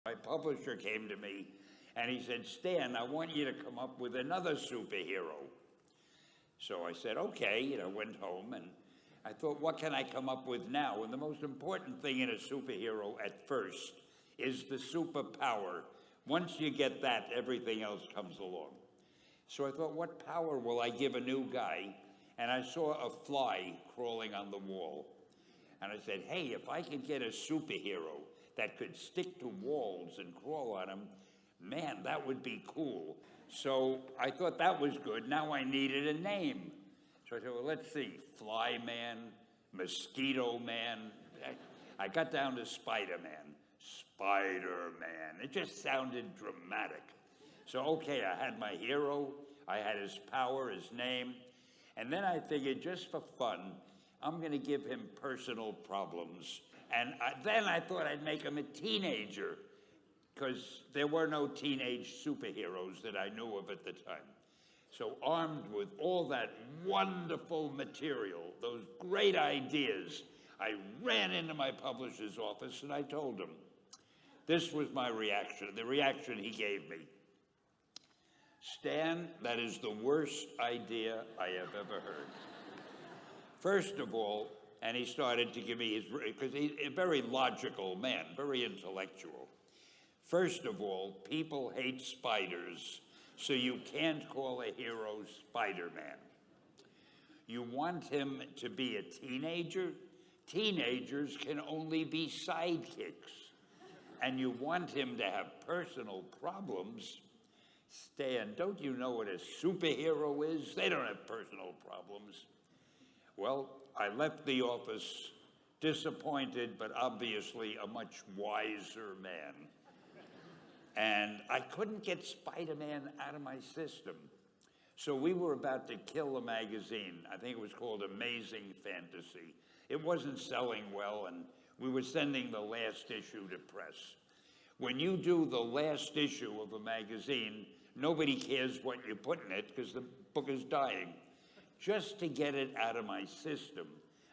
My publisher came to me and he said, Stan, I want you to come up with another superhero. So I said, okay, went home and I thought, what can I come up with now? And the most important thing in a superhero at first is the superpower. Once you get that, everything else comes along. So I thought, what power will I give a new guy? And I saw a fly crawling on the wall. And I said, hey, if I could get a superhero that could stick to walls and crawl on them, man, that would be cool. So I thought that was good. Now I needed a name. So I said, well, let's see, Fly Man, Mosquito Man. I got down to Spider-Man. Spider-Man. It just sounded dramatic. So, okay, I had my hero, I had his power, his name, and then I figured just for fun, I'm going to give him personal problems. And then I thought I'd make him a teenager, because there were no teenage superheroes that I knew of at the time. So armed with all that wonderful material, those great ideas, I ran into my publisher's office and I told him. This was my reaction, the reaction he gave me. Stan, that is the worst idea I have ever heard. First of all, and he started to give me his, because he's a very logical man, very intellectual. First of all, people hate spiders, so you can't call a hero Spider-Man. You want him to be a teenager? Teenagers can only be sidekicks. And you want him to have personal problems? Stan, don't you know what a superhero is? They don't have personal problems. Well, I left the office disappointed, but obviously a much wiser man. And I couldn't get Spider-Man out of my system. So we were about to kill a magazine. I think it was called Amazing Fantasy. It wasn't selling well, and we were sending the last issue to press. When you do the last issue of a magazine, nobody cares what you put in it because the book is dying. Just to get it out of my system,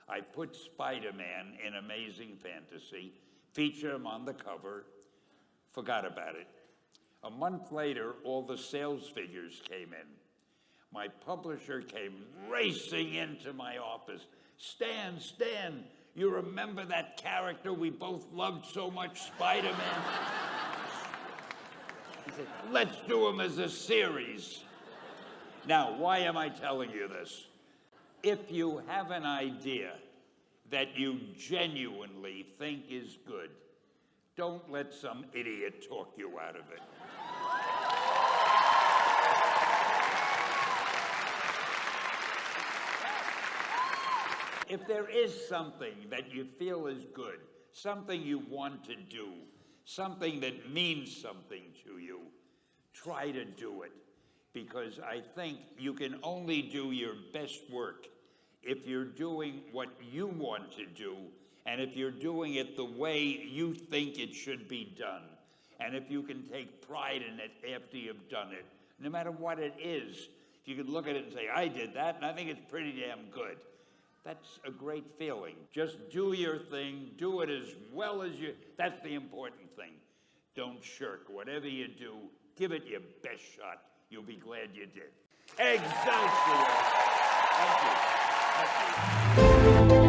I put Spider-Man in Amazing Fantasy, featured him on the cover, forgot about it. A month later, all the sales figures came in. My publisher came racing into my office. Stan, you remember that character we both loved so much, Spider-Man? He said, let's do him as a series. Now, why am I telling you this? If you have an idea that you genuinely think is good, don't let some idiot talk you out of it. If there is something that you feel is good, something you want to do, something that means something to you, try to do it. Because I think you can only do your best work if you're doing what you want to do, and if you're doing it the way you think it should be done, and if you can take pride in it after you've done it, no matter what it is. If you can look at it and say, I did that, and I think it's pretty damn good. That's a great feeling. Just do your thing, do it as well as you, that's the important thing. Don't shirk. Whatever you do, give it your best shot. You'll be glad you did. Excelsior! Thank you. Thank you.